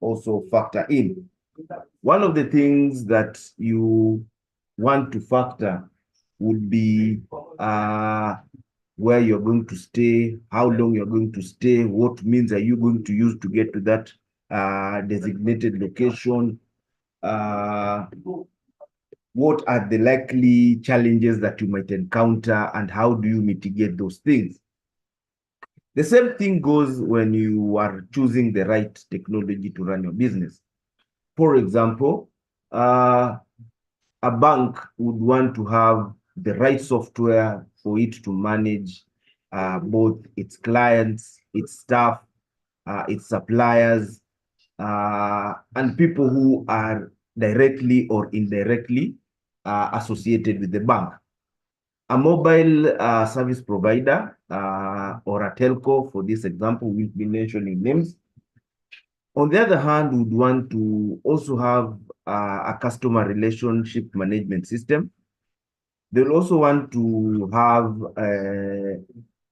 also factor in. One of the things that you want to factor would be where you're going to stay, how long you're going to stay, what means are you going to use to get to that designated location, what are the likely challenges that you might encounter, and how do you mitigate those things. The same thing goes when you are choosing the right technology to run your business. For example, a bank would want to have the right software for it to manage both its clients, its staff, its suppliers, and people who are directly or indirectly associated with the bank. A mobile service provider or a telco, for this example, we'll be mentioning names. On the other hand, would want to also have a customer relationship management system. They'll also want to have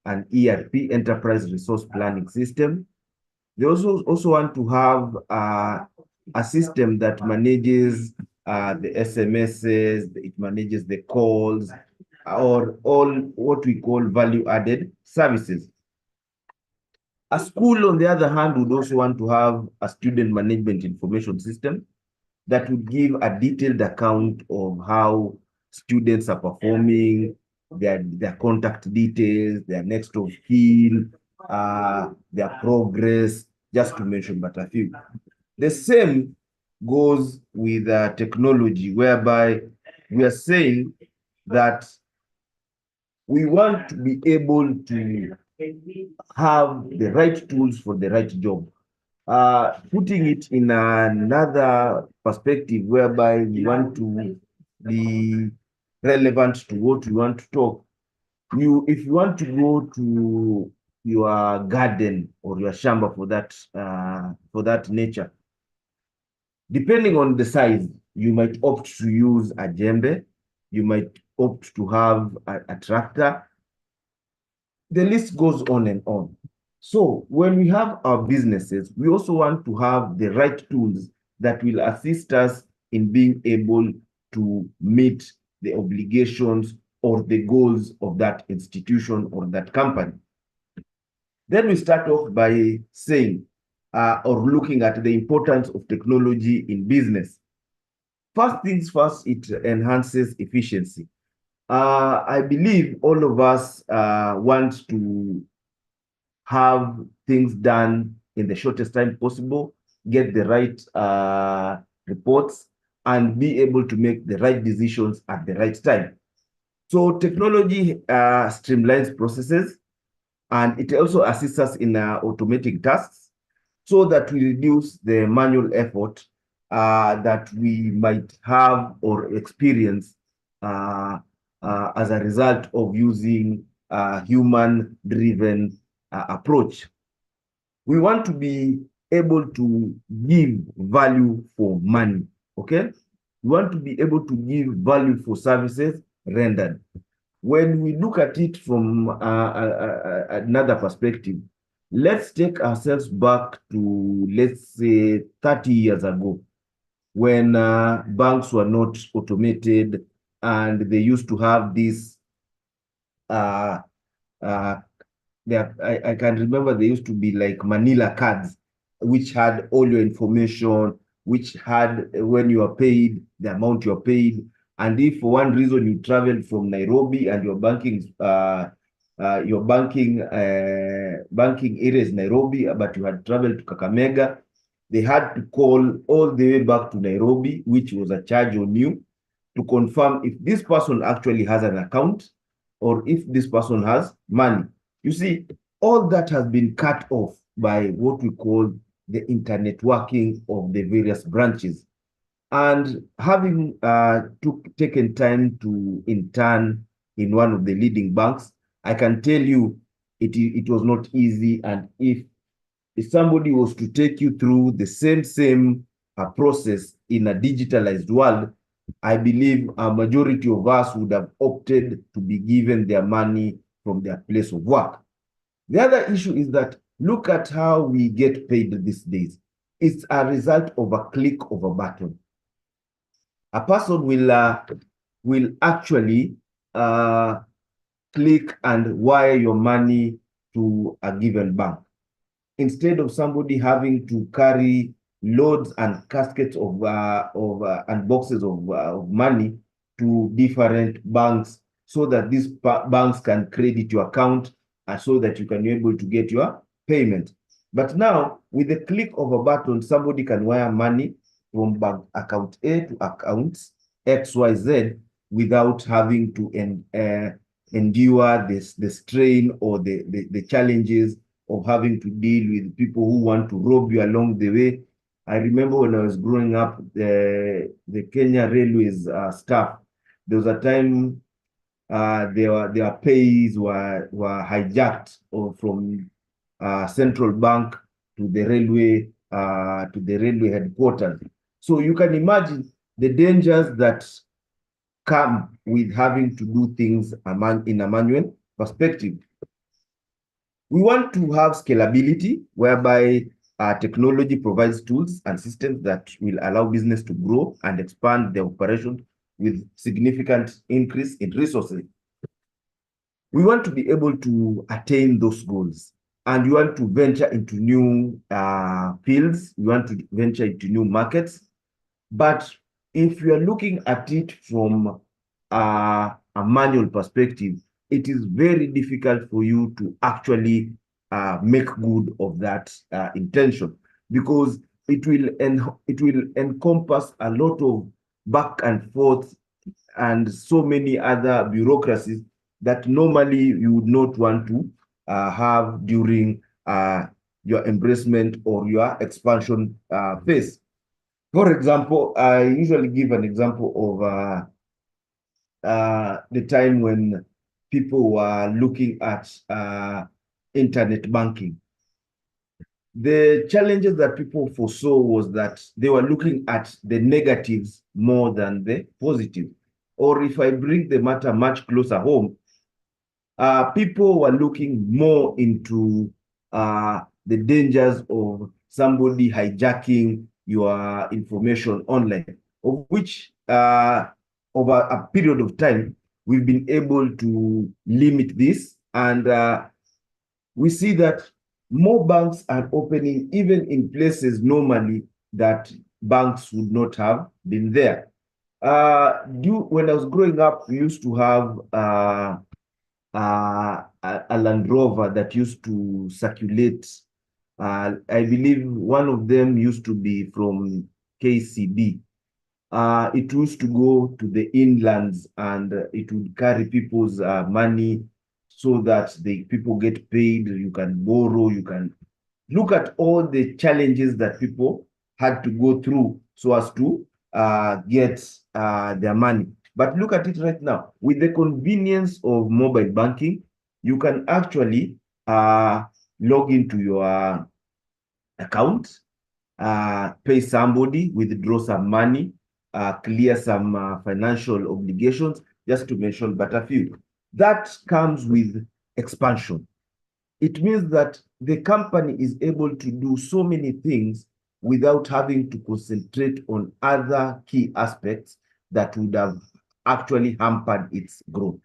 an ERP, enterprise resource planning system. They also want to have a system that manages the SMSs, it manages the calls, or all what we call value-added services. A school, on the other hand, would also want to have a student management information system that would give a detailed account of how students are performing, their contact details, their next of kin, their progress, just to mention but a few. The same goes with technology, whereby we are saying that we want to be able to have the right tools for the right job. Putting it in another perspective, whereby we want to be relevant to what we want to talk. If you want to go to your garden or your shamba for that nature, depending on the size, you might opt to use a djembe, you might opt to have a tractor. The list goes on and on. So when we have our businesses, we also want to have the right tools that will assist us in being able to meet the obligations or the goals of that institution or that company. Then we start off by saying or looking at the importance of technology in business. First things first, it enhances efficiency. I believe all of us want to have things done in the shortest time possible, get the right reports, and be able to make the right decisions at the right time. So technology streamlines processes, and it also assists us in automating tasks so that we reduce the manual effort that we might have or experience as a result of using a human-driven approach. We want to be able to give value for money, okay? We want to be able to give value for services rendered. When we look at it from another perspective, let's take ourselves back to, let's say, 30 years ago, when banks were not automated and they used to have this I can remember they used to be like Manila cards, which had all your information, which had when you are paid, the amount you're paid. And if for one reason you traveled from Nairobi and your banking area is Nairobi, but you had traveled to Kakamega, they had to call all the way back to Nairobi, which was a charge on you, to confirm if this person actually has an account or if this person has money. You see, all that has been cut off by what we call the internet working of the various branches. And having taken time to intern in one of the leading banks, I can tell you it was not easy. And if somebody was to take you through the same process in a digitalized world, I believe a majority of us would have opted to be given their money from their place of work. The other issue is that look at how we get paid these days. it's a result of a click of a button. A person will actually click and wire your money to a given bank, instead of somebody having to carry loads and caskets of and boxes of money to different banks, so that these banks can credit your account and so that you can be able to get your payment. But now, with the click of a button, somebody can wire money from bank account A to account XYZ without having to endure the strain or the challenges of having to deal with people who want to rob you along the way. I remember when I was growing up, the Kenya Railways staff, there was a time their pays were hijacked from central bank to the railway headquarters. So you can imagine the dangers that come with having to do things in a manual perspective. We want to have scalability, whereby technology provides tools and systems that will allow business to grow and expand their operation with significant increase in resources. We want to be able to attain those goals, and we want to venture into new fields. We want to venture into new markets. But if you are looking at it from a manual perspective, it is very difficult for you to actually make good of that intention, because it will encompass a lot of back and forth and so many other bureaucracies that normally you would not want to have during your embracement or your expansion phase. For example, I usually give an example of the time when people were looking at internet banking. The challenges that people foresaw was that they were looking at the negatives more than the positive. Or if I bring the matter much closer home, people were looking more into the dangers of somebody hijacking your information online, of which over a period of time, we've been able to limit this. And we see that more banks are opening even in places normally that banks would not have been there. When I was growing up, we used to have a Land Rover that used to circulate. I believe one of them used to be from KCB. It used to go to the inlands, and it would carry people's money so that the people get paid. You can borrow, you can look at all the challenges that people had to go through so as to get their money. But look at it right now. With the convenience of mobile banking, you can actually log into your account, pay somebody, withdraw some money, clear some financial obligations, just to mention but a few. That comes with expansion. It means that the company is able to do so many things without having to concentrate on other key aspects that would have actually hampered its growth.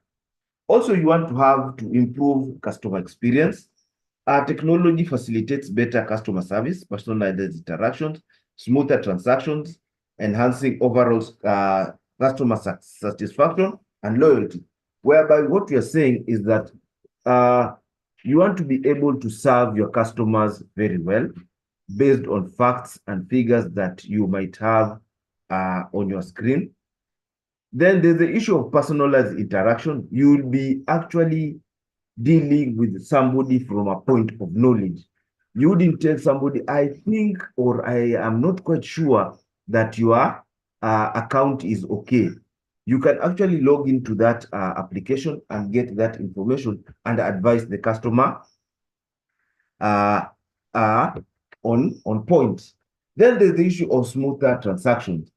Also, you want to have to improve customer experience. Technology facilitates better customer service, personalized interactions, smoother transactions, enhancing overall customer satisfaction and loyalty. Whereby what we are saying is that you want to be able to serve your customers very well based on facts and figures that you might have on your screen. Then there's the issue of personalized interaction. You'll be actually dealing with somebody from a point of knowledge. You wouldn't tell somebody, I think, or I am not quite sure that your account is okay. You can actually log into that application and get that information and advise the customer on point. Then there's the issue of smoother transactions.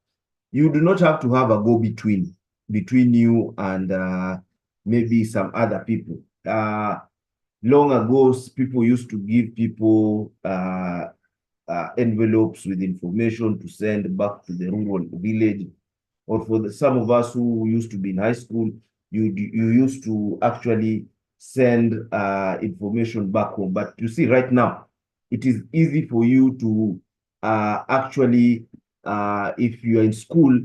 You do not have to have a go-between between you and maybe some other people. Long ago, people used to give people envelopes with information to send back to the rural village. Or for some of us who used to be in high school, you used to actually send information back home. But you see, right now, it is easy for you to actually, if you are in school,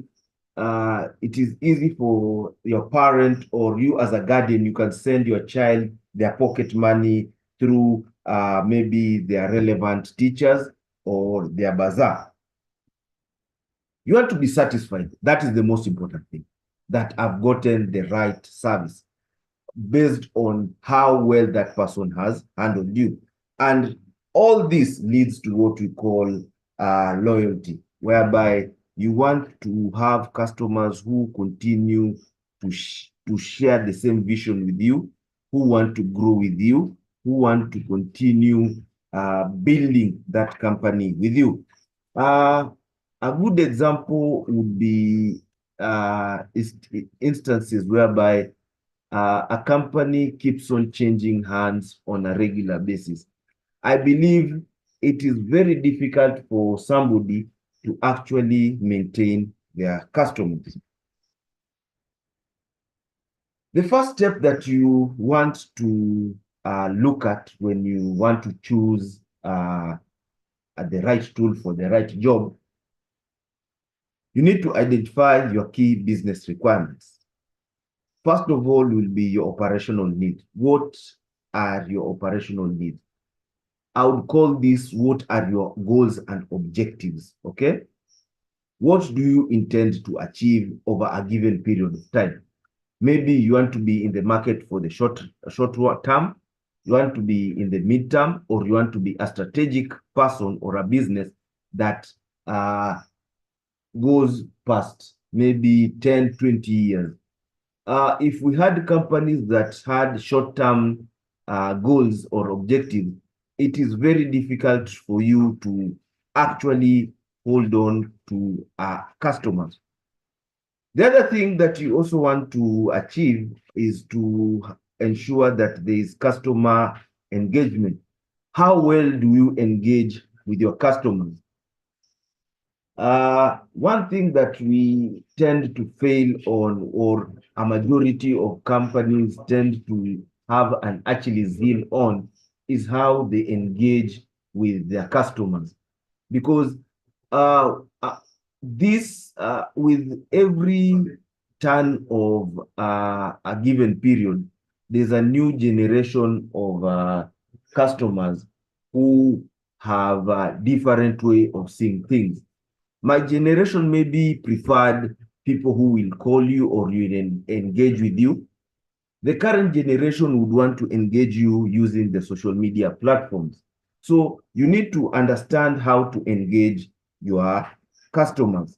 it is easy for your parent or you as a guardian, you can send your child their pocket money through maybe their relevant teachers or their bazaar. You want to be satisfied. That is the most important thing, that I've gotten the right service based on how well that person has handled you. And all this leads to what we call loyalty, whereby you want to have customers who continue to share the same vision with you, who want to grow with you, who want to continue building that company with you. A good example would be instances whereby a company keeps on changing hands on a regular basis. I believe it is very difficult for somebody to actually maintain their customers. The first step that you want to look at when you want to choose the right tool for the right job, you need to identify your key business requirements. First of all will be your operational need. What are your operational needs? I would call this, what are your goals and objectives, okay? What do you intend to achieve over a given period of time? Maybe you want to be in the market for the short term, you want to be in the midterm, or you want to be a strategic person or a business that goes past maybe 10, 20 years. If we had companies that had short-term goals or objectives, it is very difficult for you to actually hold on to customers. The other thing that you also want to achieve is to ensure that there is customer engagement. How well do you engage with your customers? One thing that we tend to fail on, or a majority of companies tend to have an Achilles heel on, is how they engage with their customers. Because with every turn of a given period, there's a new generation of customers who have a different way of seeing things. My generation maybe preferred people who will call you or will engage with you. The current generation would want to engage you using the social media platforms. So you need to understand how to engage your customers.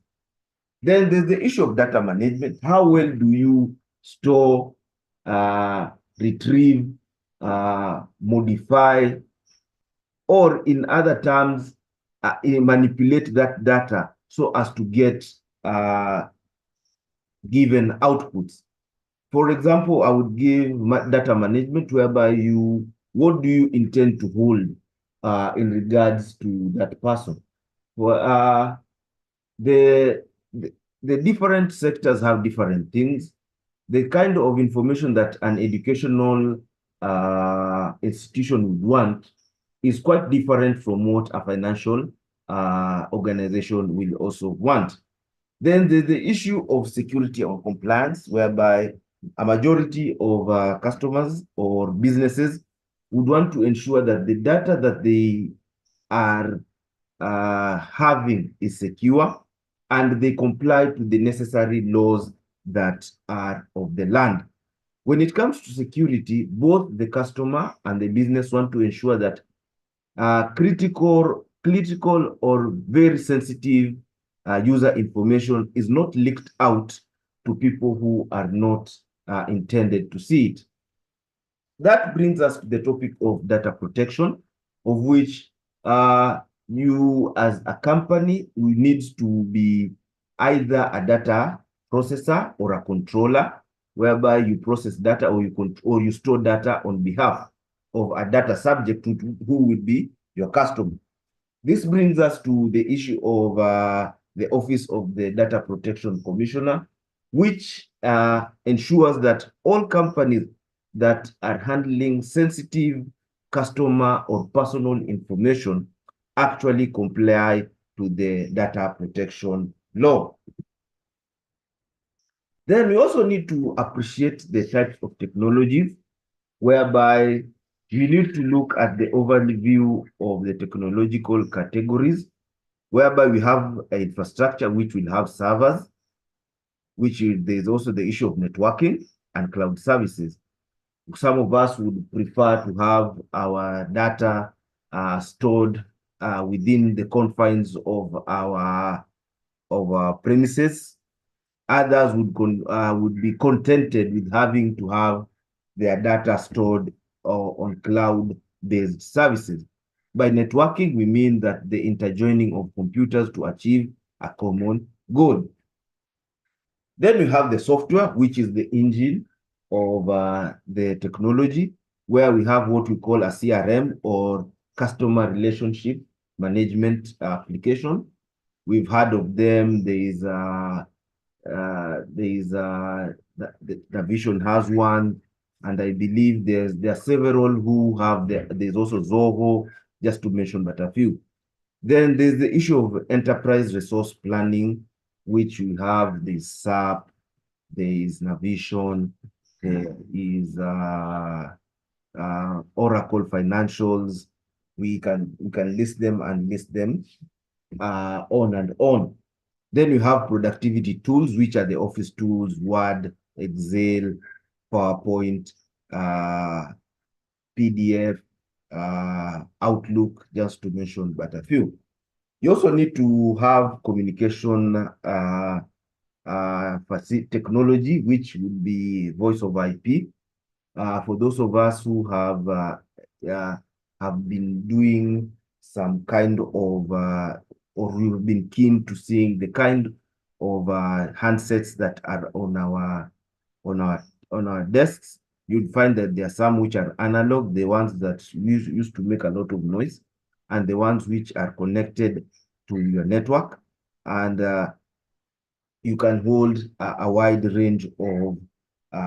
Then there's the issue of data management. How well do you store, retrieve, modify, or in other terms, manipulate that data so as to get given outputs? For example, I would give data management, whereby what do you intend to hold in regards to that person? Well, the different sectors have different things. The kind of information that an educational institution would want is quite different from what a financial organization will also want. Then there's the issue of security and compliance, whereby a majority of customers or businesses would want to ensure that the data that they are having is secure and they comply to the necessary laws that are of the land. When it comes to security, both the customer and the business want to ensure that critical or very sensitive user information is not leaked out to people who are not intended to see it. That brings us to the topic of data protection, of which you as a company will need to be either a data processor or a controller, whereby you process data or you store data on behalf of a data subject who will be your customer. This brings us to the issue of the Office of the Data Protection Commissioner, which ensures that all companies that are handling sensitive customer or personal information actually comply to the data protection law. Then we also need to appreciate the types of technologies whereby you need to look at the overview of the technological categories, whereby we have an infrastructure which will have servers, there's also the issue of networking and cloud services. Some of us would prefer to have our data stored within the confines of our premises. Others would be contented with having to have their data stored on cloud-based services. By networking, we mean that the interjoining of computers to achieve a common goal. Then we have the software, which is the engine of the technology, where we have what we call a CRM, or customer relationship management application. We've heard of them. The Vision has one, and I believe there are several who have there's also Zoho, just to mention but a few. Then there's the issue of enterprise resource planning, which we have the SAP, there is Navision, there is Oracle Financials. We can list them and list them on and on. Then you have productivity tools, which are the office tools, Word, Excel, PowerPoint, PDF, Outlook, just to mention but a few. You also need to have communication technology, which would be voice over IP. For those of us who have been doing some kind of, or we've been keen to seeing the kind of handsets that are on our desks, you'd find that there are some which are analog, the ones that used to make a lot of noise, and the ones which are connected to your network. And you can hold a wide range of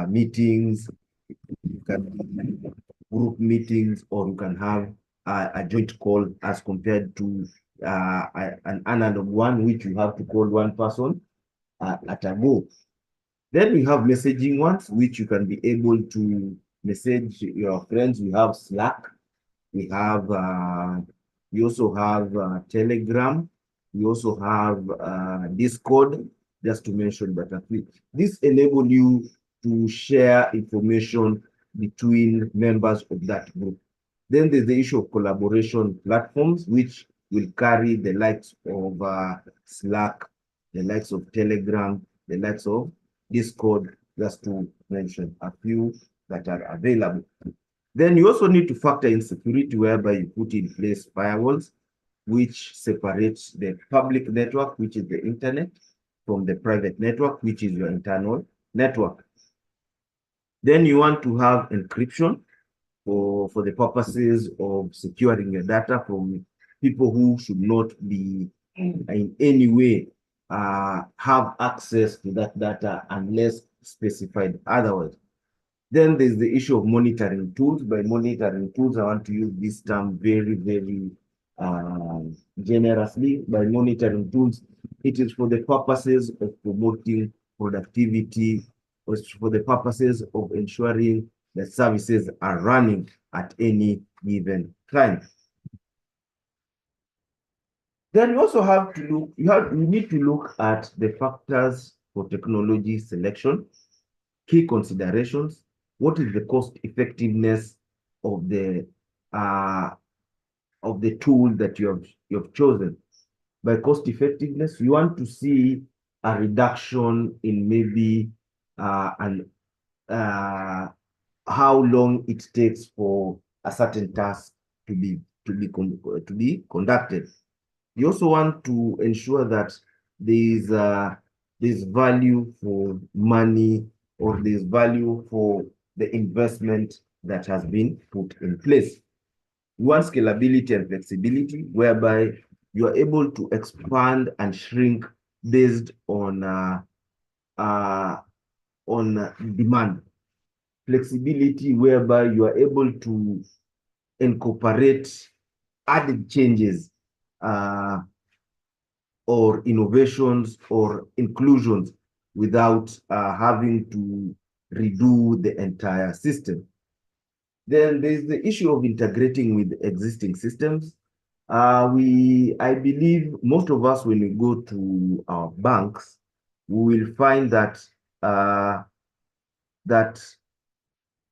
meetings. You can group meetings, or you can have a joint call, as compared to an analog one, which you have to call one person at a go. Then we have messaging ones, which you can be able to message your friends. We have Slack. We also have Telegram. We also have Discord, just to mention but a few. This enable you to share information between members of that group. Then there's the issue of collaboration platforms, which will carry the likes of Slack, the likes of Telegram, the likes of Discord, just to mention a few that are available. Then you also need to factor in security, whereby you put in place firewalls, which separates the public network, which is the internet, from the private network, which is your internal network. Then you want to have encryption for the purposes of securing your data from people who should not be in any way have access to that data unless specified otherwise. Then there's the issue of monitoring tools. By monitoring tools, I want to use this term very, very generously. By monitoring tools, it is for the purposes of promoting productivity, or for the purposes of ensuring that services are running at any given time. Then you also have to look, you need to look at the factors for technology selection, key considerations. What is the cost effectiveness of the tool that you have chosen? By cost effectiveness, you want to see a reduction in maybe how long it takes for a certain task to be conducted. You also want to ensure that there's value for money, or there's value for the investment that has been put in place. We want scalability and flexibility, whereby you are able to expand and shrink based on demand. Flexibility, whereby you are able to incorporate added changes or innovations or inclusions without having to redo the entire system. Then there's the issue of integrating with existing systems. I believe most of us, when we go to our banks, we will find that that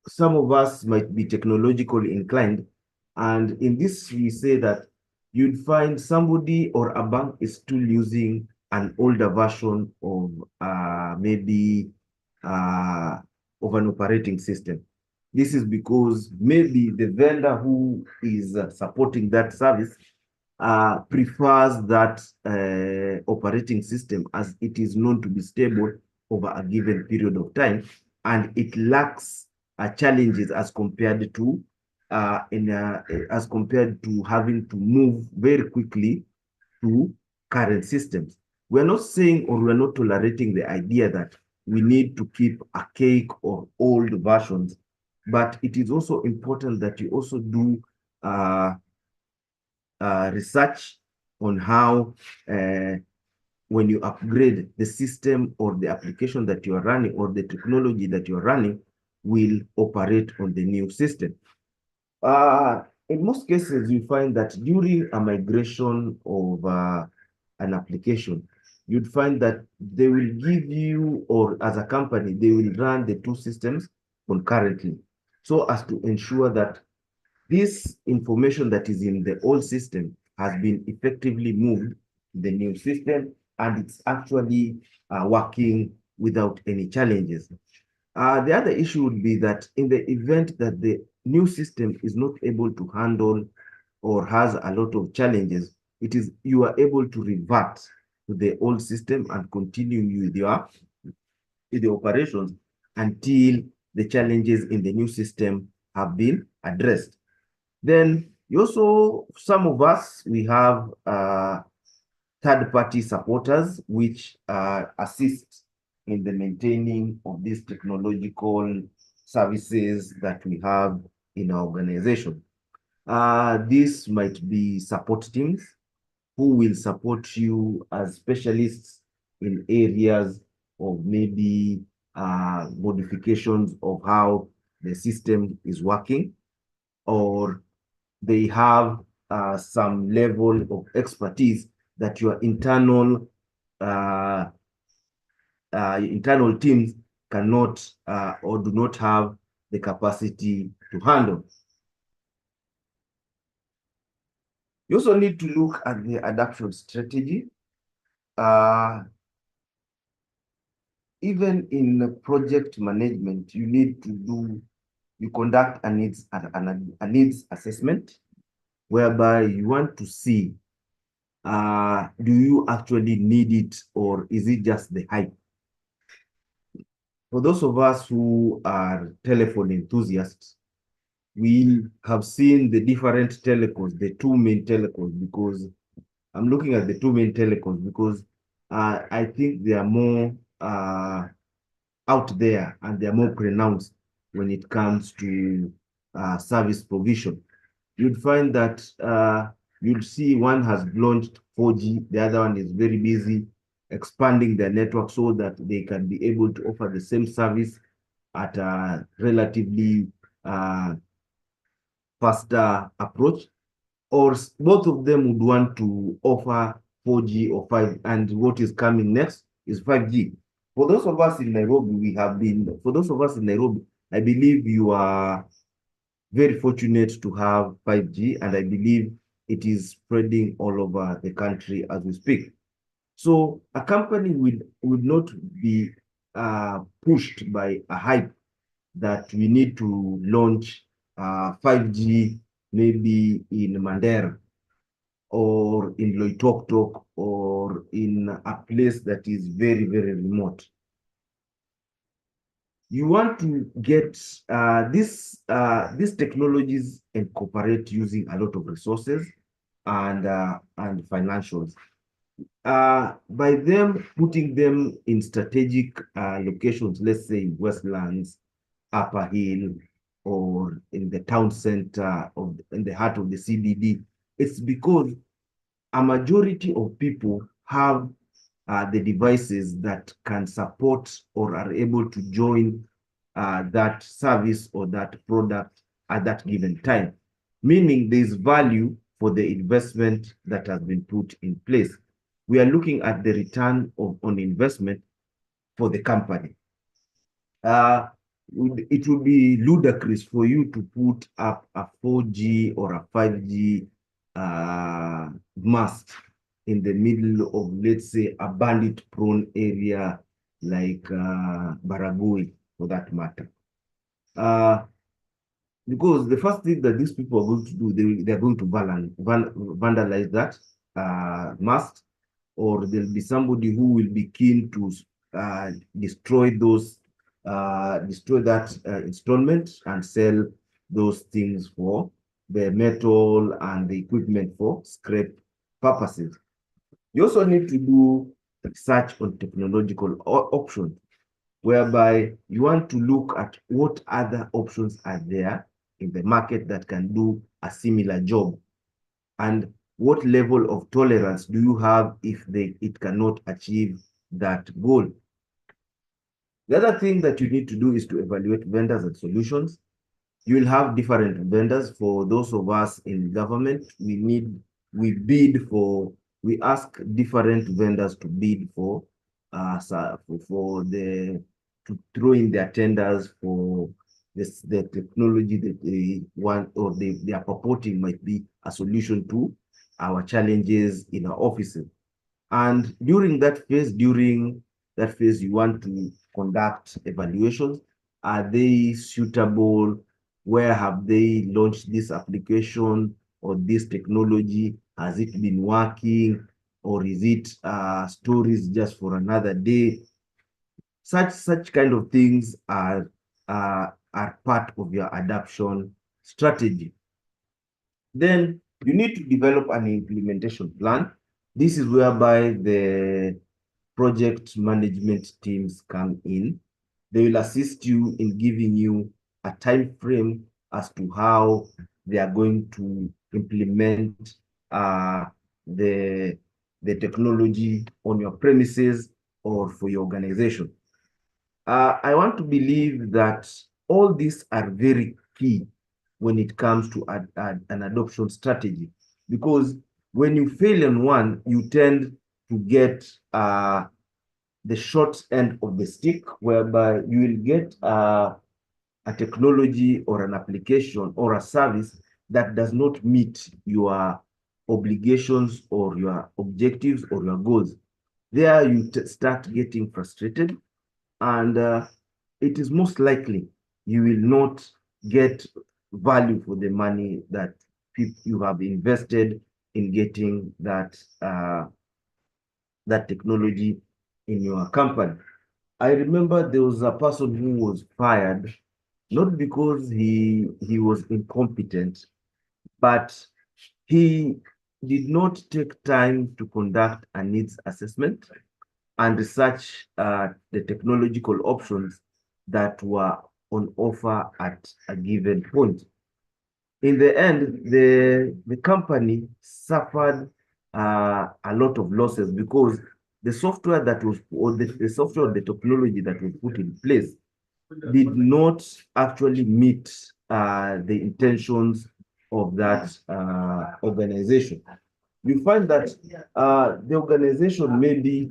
some of us might be technologically inclined, and in this we say that you'd find somebody or a bank is still using an older version of maybe of an operating system. This is because maybe the vendor who is supporting that service prefers that operating system, as it is known to be stable over a given period of time, and it lacks challenges as compared to having to move very quickly to current systems. We're not saying, or we're not tolerating the idea that we need to keep archaic or old versions, but it is also important that you also do research on how when you upgrade the system or the application that you are running or the technology that you're running will operate on the new system. In most cases, you find that during a migration of an application, you'd find that they will give you, or as a company, they will run the two systems concurrently, so as to ensure that this information that is in the old system has been effectively moved to the new system, and it's actually working without any challenges. The other issue would be that in the event that the new system is not able to handle or has a lot of challenges, you are able to revert to the old system and continue with the operations until the challenges in the new system have been addressed. Then you also, some of us, we have third-party supporters which assist in the maintaining of these technological services that we have in our organization. This might be support teams who will support you as specialists in areas of maybe modifications of how the system is working, or they have some level of expertise that your internal teams cannot or do not have the capacity to handle. You also need to look at the adoption strategy. Even in project management, you conduct a needs assessment, whereby you want to see, do you actually need it, or is it just the hype? For those of us who are telephone enthusiasts, we have seen the different telecos, the two main telecos, because I'm looking at the two main telecos because I think they are more out there and they are more pronounced when it comes to service provision. You'd find that you'll see one has launched 4G, the other one is very busy expanding their network so that they can be able to offer the same service at a relatively faster approach, or both of them would want to offer 4G or 5, and what is coming next is 5G. For those of us in Nairobi, I believe you are very fortunate to have 5G, and I believe it is spreading all over the country as we speak. So a company would not be pushed by a hype that we need to launch 5G maybe in Mandera or in Loitoktok or in a place that is very, very remote. You want to get these technologies incorporate using a lot of resources and financials. By them putting them in strategic locations, let's say Westlands, Upper Hill, or in the town center in the heart of the CBD, it's because a majority of people have the devices that can support or are able to join that service or that product at that given time, meaning there's value for the investment that has been put in place. We are looking at the return on investment for the company. It would be ludicrous for you to put up a 4G or a 5G mast in the middle of, let's say, a bandit-prone area like Baragoi, for that matter. Because the first thing that these people are going to do, they're going to vandalize that mast, or there'll be somebody who will be keen to destroy that installment and sell those things for the metal and the equipment for scrap purposes. You also need to do research on technological options, whereby you want to look at what other options are there in the market that can do a similar job, and what level of tolerance do you have if it cannot achieve that goal. The other thing that you need to do is to evaluate vendors and solutions. You will have different vendors. For those of us in government, we ask different vendors to bid to throw in their tenders for the technology that they want, or they are purporting might be a solution to our challenges in our offices. And during that phase, you want to conduct evaluations. Are they suitable? Where have they launched this application or this technology? Has it been working, or is it stories just for another day? Such kind of things are part of your adoption strategy. Then you need to develop an implementation plan. This is whereby the project management teams come in. They will assist you in giving you a time frame as to how they are going to implement the technology on your premises or for your organization. I want to believe that all these are very key when it comes to an adoption strategy, because when you fail in one, you tend to get the short end of the stick, whereby you will get a technology or an application or a service that does not meet your obligations or your objectives or your goals. There you start getting frustrated, and it is most likely you will not get value for the money that you have invested in getting that technology in your company. I remember there was a person who was fired, not because he was incompetent, but he did not take time to conduct a needs assessment and research the technological options that were on offer at a given point. In the end, the company suffered a lot of losses, because the software that was, or the software, the technology that was put in place did not actually meet the intentions of that organization. You find that the organization maybe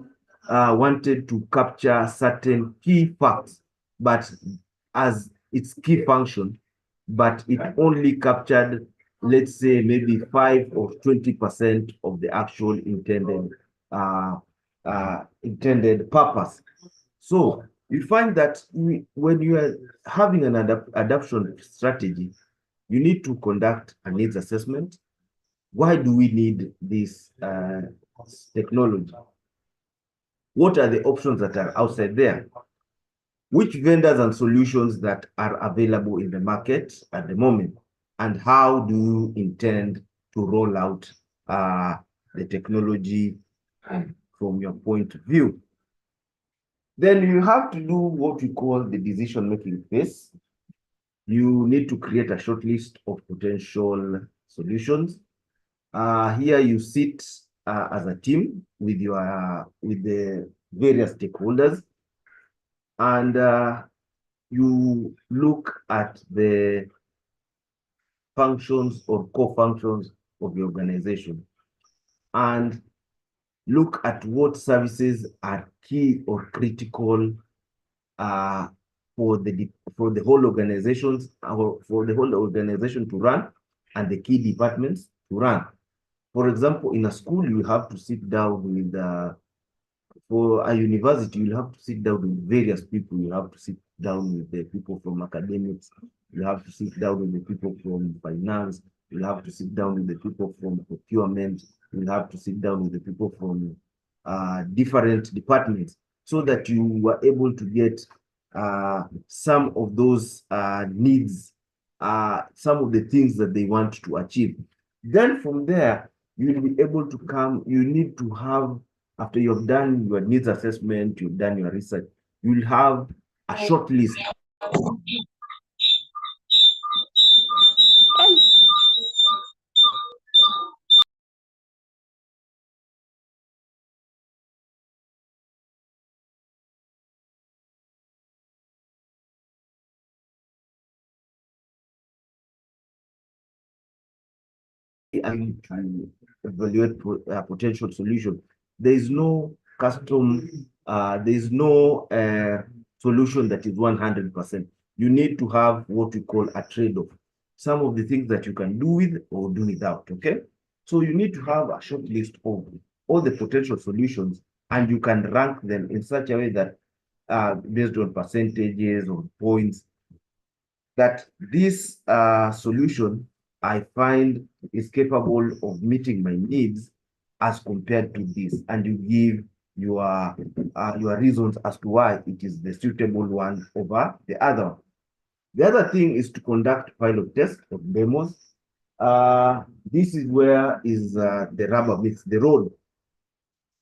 wanted to capture certain key facts, but as its key function, but it only captured, let's say, maybe 5 or 20% of the actual intended purpose. So you find that when you are having an adoption strategy, you need to conduct a needs assessment. Why do we need this technology? What are the options that are outside there? which vendors and solutions that are available in the market at the moment, and how do you intend to roll out the technology from your point of view. Then you have to do what we call the decision-making phase. You need to create a short list of potential solutions. Here you sit as a team with the various stakeholders, and you look at the functions or core functions of the organization, and look at what services are key or critical uh, for the whole organizations, or for the whole organization to run, and the key departments to run. For example, in a school, you have to sit down with for a university, you'll have to sit down with various people. You have to sit down with the people from academics. You have to sit down with the people from finance. You'll have to sit down with the people from procurement. You'll have to sit down with the people from different departments, so that you were able to get some of those needs, some of the things that they want to achieve. Then from there, you'll be able to come, you need to have, after you've done your needs assessment, you've done your research, you'll have a short list. And to evaluate potential solution. There is no there is no solution that is 100%. You need to have what we call a trade-off. Some of the things that you can do with or do without, okay? So you need to have a short list of all the potential solutions, and you can rank them in such a way that based on percentages or points, that this solution I find is capable of meeting my needs as compared to this, and you give your reasons as to why it is the suitable one over the other. The other thing is to conduct pilot tests or demos. This is where the rubber meets the road,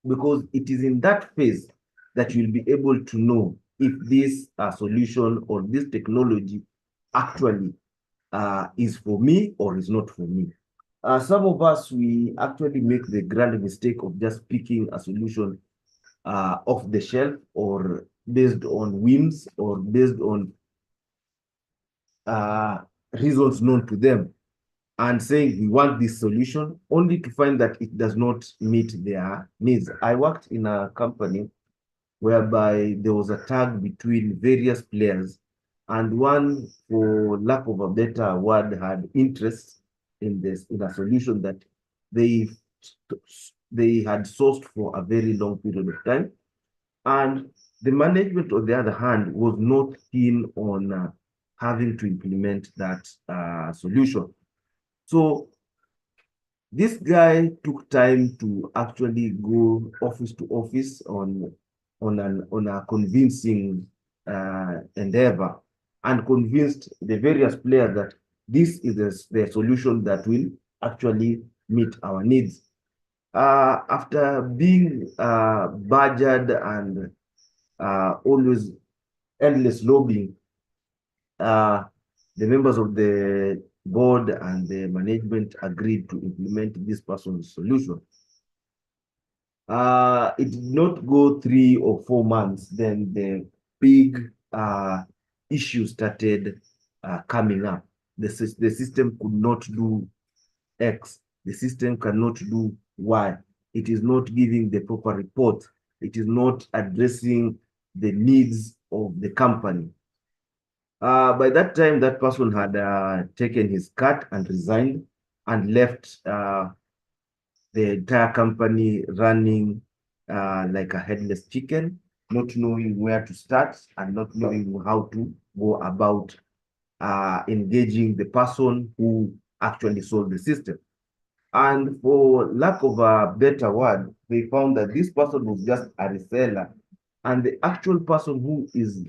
because it is in that phase that you'll be able to know if this solution or this technology actually is for me or is not for me. Some of us, we actually make the grand mistake of just picking a solution off the shelf, or based on whims, or based on uh, reasons known to them, and saying we want this solution, only to find that it does not meet their needs. I worked in a company whereby there was a tag between various players, and one, for lack of a better word, had interest in a solution that they they had sourced for a very long period of time, and the management, on the other hand, was not keen on having to implement that solution. So this guy took time to actually go office to office on a convincing endeavor, and convinced the various players that this is the solution that will actually meet our needs. After being badgered and always endless lobbying, uh, the members of the board and the management agreed to implement this person's solution. It did not go 3 or 4 months, then the big issues started coming up. The system could not do X. The system cannot do Y. It is not giving the proper report. It is not addressing the needs of the company. By that time, that person had taken his cut and resigned, and left the entire company running like a headless chicken, not knowing where to start and not knowing how to go about engaging the person who actually solved the system. And for lack of a better word, they found that this person was just a reseller, and the actual person who is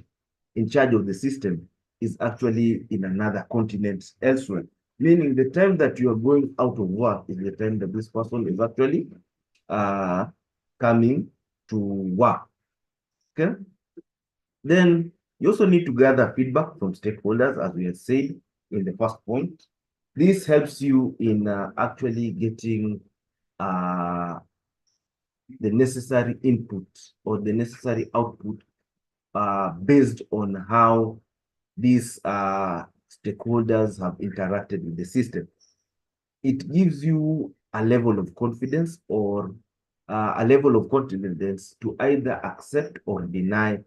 in charge of the system is actually in another continent elsewhere. Meaning the time that you are going out of work is the time that this person is actually coming to work. Okay. Then you also need to gather feedback from stakeholders, as we had said in the first point. This helps you in actually getting the necessary input or the necessary output based on how these stakeholders have interacted with the system. It gives you a level of confidence or a level of confidence to either accept or deny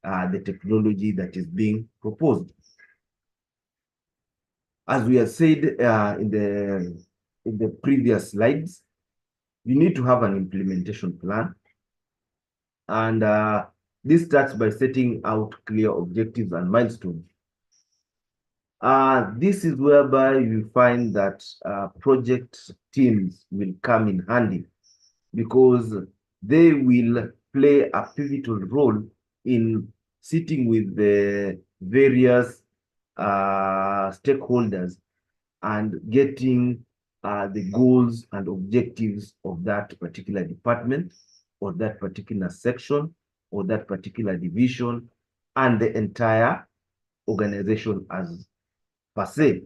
the technology that is being proposed. As we have said in the previous slides, you need to have an implementation plan. And this starts by setting out clear objectives and milestones. This is whereby you find that project teams will come in handy because they will play a pivotal role in sitting with the various stakeholders and getting the goals and objectives of that particular department or that particular section or that particular division and the entire organization as per se.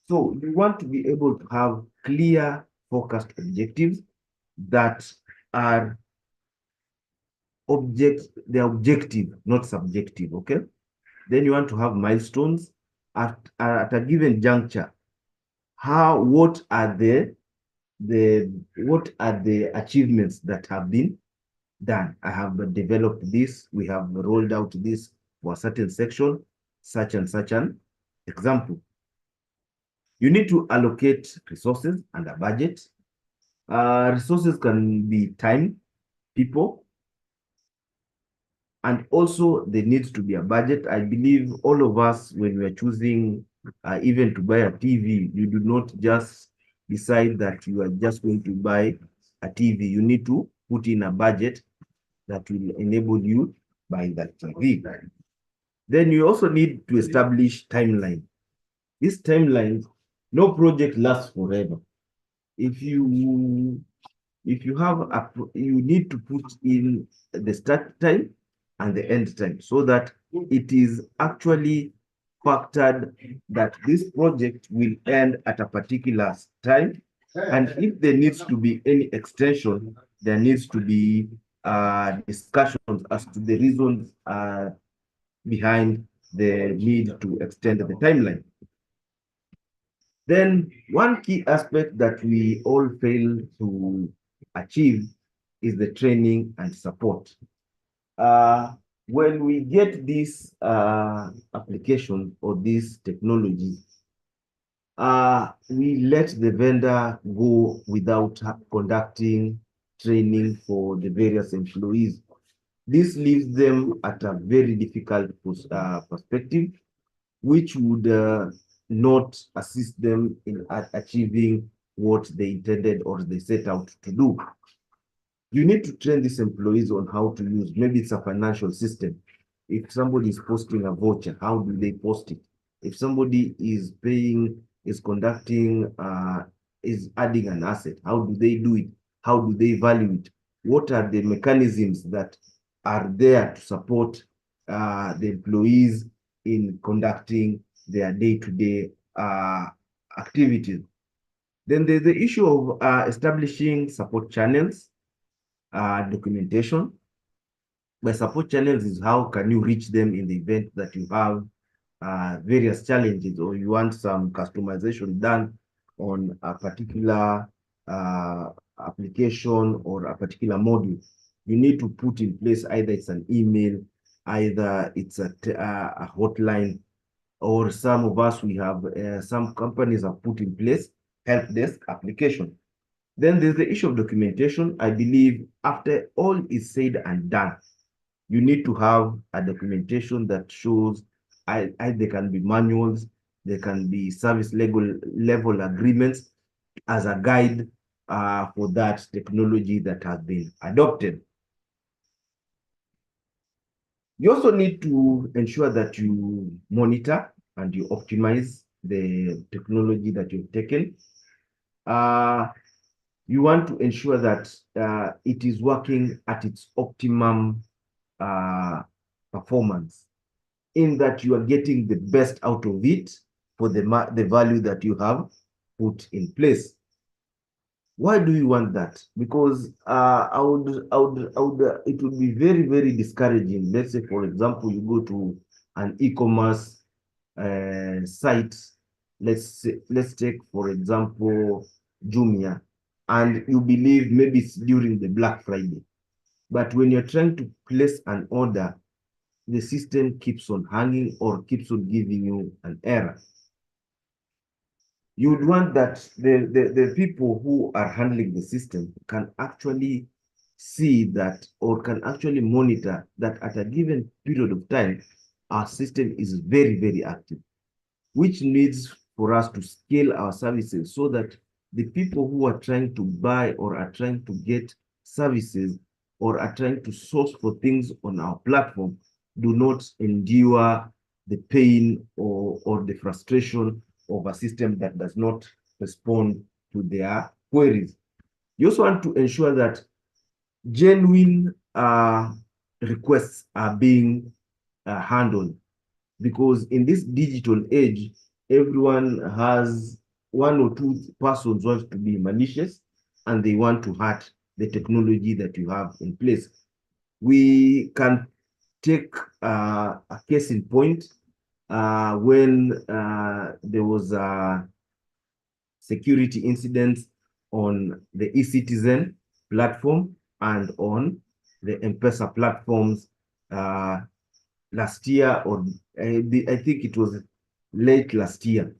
So you want to be able to have clear focused objectives that are they're objective, not subjective, okay? Then you want to have milestones at a given juncture. What are the achievements that have been done? I have developed this, we have rolled out this for a certain section, such and such an example. You need to allocate resources and a budget. Resources can be time, people, and also there needs to be a budget. I believe all of us, when we are choosing even to buy a TV, you do not just decide that you are just going to buy a TV. You need to put in a budget that will enable you buy that TV. Then you also need to establish timeline. This timeline, no project lasts forever. If you have you need to put in the start time and the end time so that it is actually factored that this project will end at a particular time. And if there needs to be any extension, there needs to be discussions as to the reasons behind the need to extend the timeline. Then one key aspect that we all fail to achieve is the training and support. When we get this application or this technology, we let the vendor go without conducting training for the various employees. This leaves them at a very difficult perspective, which would not assist them in achieving what they intended or they set out to do. You need to train these employees on how to use, maybe it's a financial system. If somebody is posting a voucher, how do they post it? If somebody is paying, is conducting, is adding an asset, how do they do it? How do they value it? What are the mechanisms that are there to support the employees in conducting their day-to-day activities? Then there's the issue of establishing support channels, documentation. By support channels is how can you reach them in the event that you have various challenges or you want some customization done on a particular application or a particular module. You need to put in place either it's an email, either it's a hotline, or some of us, we have, some companies have put in place help desk application. Then there's the issue of documentation. I believe after all is said and done, you need to have a documentation that shows there can be manuals, there can be service level agreements as a guide for that technology that has been adopted. You also need to ensure that you monitor and you optimize the technology that you've taken. Uh, you want to ensure that it is working at its optimum uh, performance, in that you are getting the best out of it for the value that you have put in place. Why do you want that? Because it would be very, very discouraging. Let's say, for example, you go to an e-commerce site. Let's take, for example, Jumia, and you believe maybe it's during the Black Friday. But when you're trying to place an order, the system keeps on hanging or keeps on giving you an error. You would want that the people who are handling the system can actually see that, or can actually monitor that at a given period of time, our system is very, very active, which needs for us to scale our services so that the people who are trying to buy or are trying to get services or are trying to source for things on our platform do not endure the pain or the frustration of a system that does not respond to their queries. You also want to ensure that genuine requests are being handled, because in this digital age, everyone has one or two persons want to be malicious and they want to hurt the technology that you have in place. We can take a case in point when there was a security incident on the eCitizen platform and on the M-Pesa platforms last year, or I think it was late last year.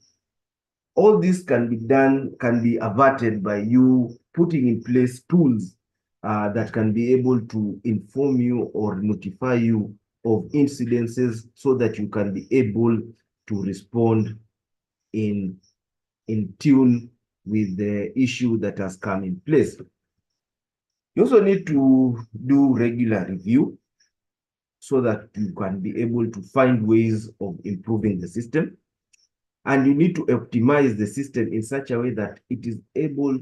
All this can be done, can be averted by you putting in place tools that can be able to inform you or notify you of incidences so that you can be able to respond in tune with the issue that has come in place. You also need to do regular review so that you can be able to find ways of improving the system. And you need to optimize the system in such a way that it is able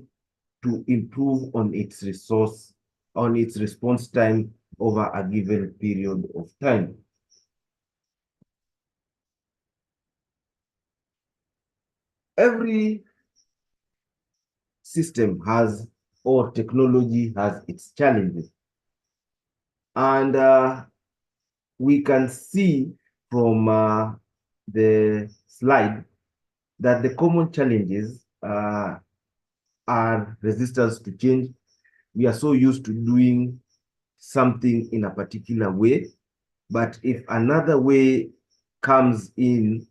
to improve on its response time over a given period of time. Every system has, or technology has, its challenges. And we can see from the slide that the common challenges are resistance to change. We are so used to doing something in a particular way, but if another way comes in,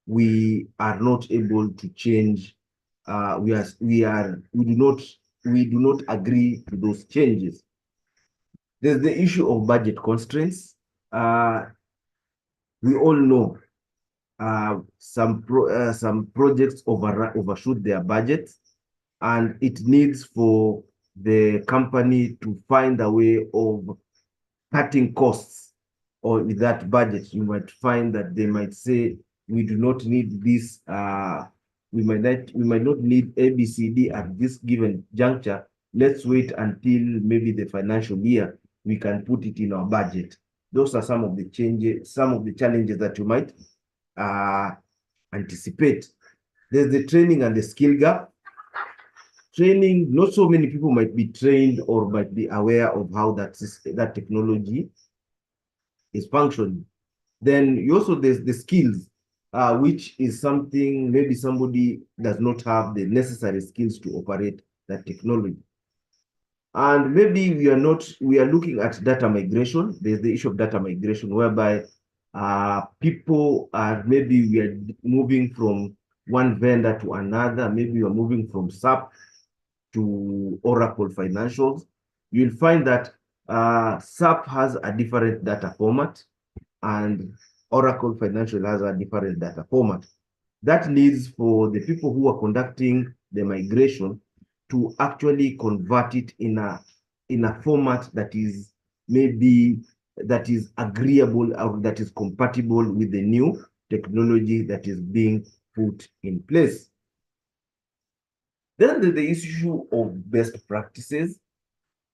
we are not able to change. We do not agree to those changes. There's the issue of budget constraints. We all know some projects overshoot their budgets, and it needs for the company to find a way of cutting costs. Or with that budget, you might find that they might say, we do not need this, we might not need ABCD at this given juncture. Let's wait until maybe the financial year, we can put it in our budget. Those are some of the challenges that you might anticipate. There's the training and the skill gap. Training, not so many people might be trained or might be aware of how that technology is functioning. Then you also, there's the skills, which is something maybe somebody does not have the necessary skills to operate that technology. And maybe we are looking at data migration. There's the issue of data migration, whereby people are, maybe we are moving from one vendor to another. Maybe we are moving from SAP to Oracle Financials. You'll find that SAP has a different data format and Oracle Financial has a different data format. That needs for the people who are conducting the migration to actually convert it in a format that is maybe that is agreeable or that is compatible with the new technology that is being put in place. Then there's the issue of best practices.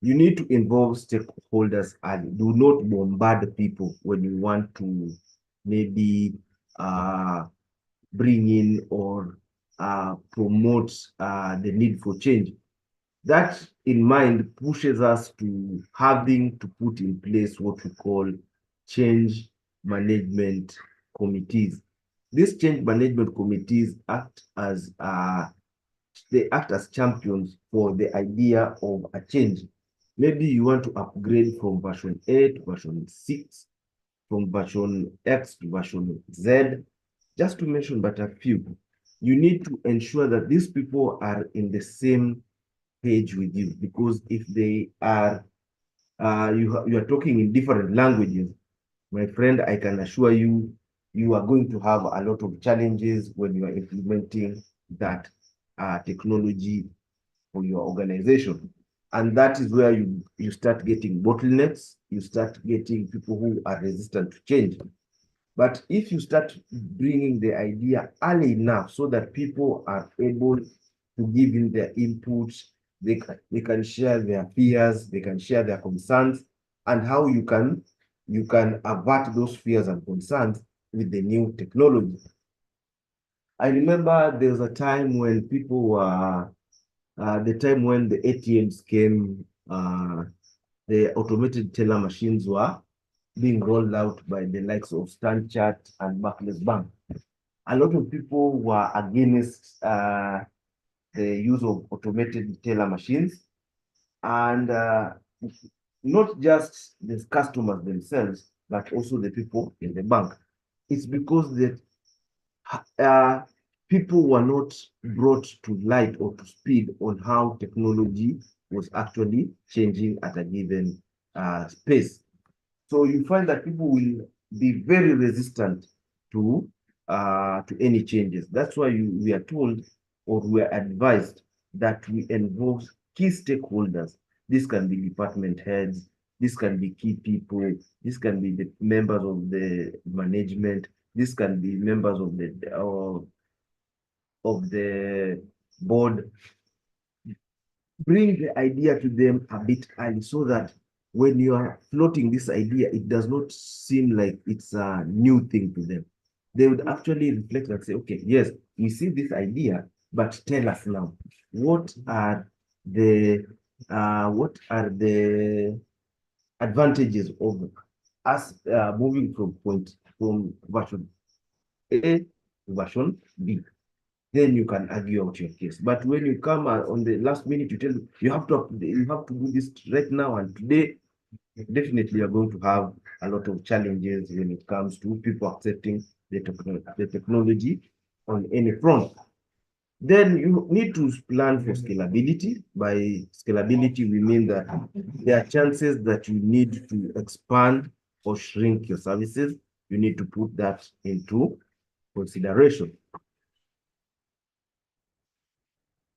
You need to involve stakeholders early. Do not bombard people when you want to maybe bring in or promote the need for change. That in mind pushes us to having to put in place what we call change management committees. These change management committees act as champions for the idea of a change. Maybe you want to upgrade from version 8 to version 6, from version X to version Z, just to mention but a few. You need to ensure that these people are in the same page with you, because if they are, you are talking in different languages, my friend, I can assure you, you are going to have a lot of challenges when you are implementing that technology for your organization. And that is where you start getting bottlenecks, you start getting people who are resistant to change. But if you start bringing the idea early enough so that people are able to give in their inputs, they can share their fears, they can share their concerns, and how you can avert those fears and concerns with the new technology. I remember there was a time when people were the time when the ATMs came, the automated teller machines were being rolled out by the likes of StanChart and Barclays Bank. A lot of people were against the use of automated teller machines, and not just the customers themselves, but also the people in the bank. It's because that people were not brought to light or to speed on how technology was actually changing at a given space. So you find that people will be very resistant to any changes. That's why we are told or we are advised that we involve key stakeholders. This can be department heads, this can be key people, this can be the members of the management, this can be members of the board. Bring the idea to them a bit early so that when you are floating this idea, it does not seem like it's a new thing to them. They would actually reflect and say, okay, yes, we see this idea, but tell us now, what are the advantages of us moving from version A to version B? Then you can argue out your case. But when you come on the last minute, you have to do this right now and today, definitely you're going to have a lot of challenges when it comes to people accepting the technology on any front. Then you need to plan for scalability. By scalability, we mean that there are chances that you need to expand or shrink your services. You need to put that into consideration.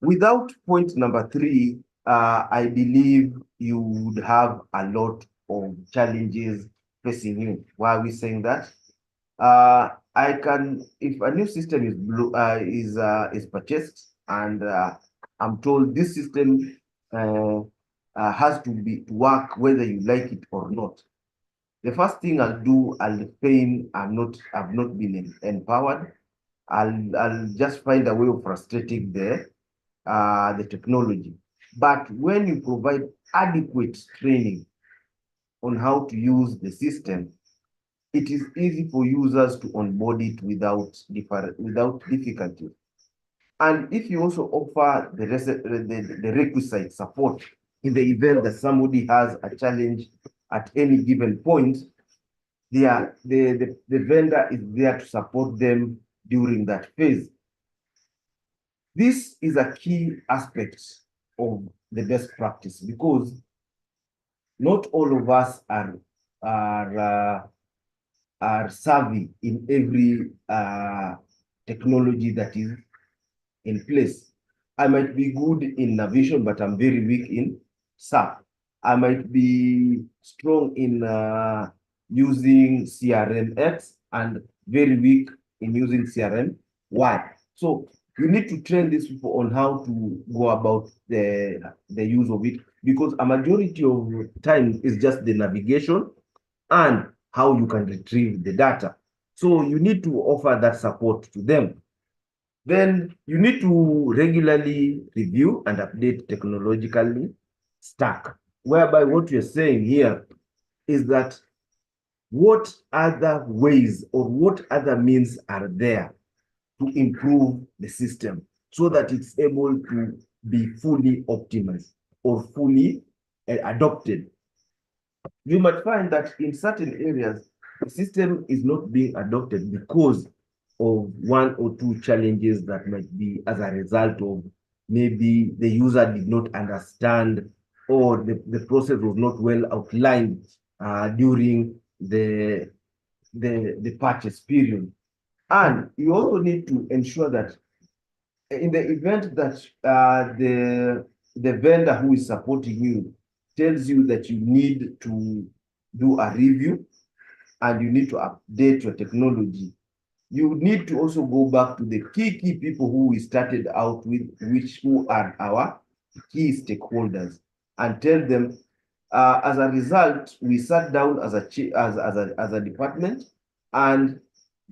Without point number 3, I believe you would have a lot of challenges facing you. Why are we saying that? If a new system is purchased and I'm told this system has to work whether you like it or not. The first thing I'll do, I'll feign I've not been empowered. I'll just find a way of frustrating the technology. But when you provide adequate training on how to use the system, it is easy for users to onboard it without difficulty. And if you also offer the requisite support in the event that somebody has a challenge at any given point, the vendor is there to support them during that phase. This is a key aspect of the best practice, because not all of us are savvy in every technology that is in place. I might be good in Navision, but I'm very weak in SAP. I might be strong in using CRM X and very weak in using CRM Y. So you need to train these people on how to go about the use of it, because a majority of time is just the navigation and how you can retrieve the data. So you need to offer that support to them. Then you need to regularly review and update technologically stack, whereby what you're saying here is that what other ways or what other means are there to improve the system so that it's able to be fully optimized or fully adopted. You might find that in certain areas, the system is not being adopted because of one or two challenges that might be as a result of maybe the user did not understand, or the process was not well outlined during the purchase period. And you also need to ensure that in the event that the vendor who is supporting you tells you that you need to do a review and you need to update your technology, you need to also go back to the key people who we started out with, who are our key stakeholders, and tell them, as a result, we sat down as a department, and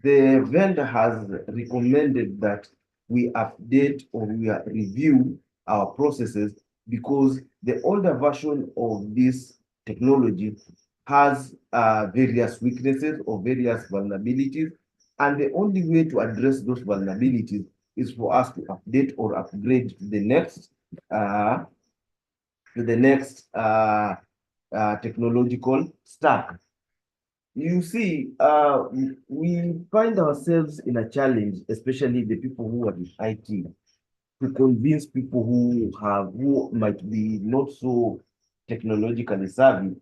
the vendor has recommended that we update or we review our processes, because the older version of this technology has various weaknesses or various vulnerabilities, and the only way to address those vulnerabilities is for us to update or upgrade to the next uh, technological stack. You see, we find ourselves in a challenge, especially the people who are in IT, to convince people who might be not so technologically savvy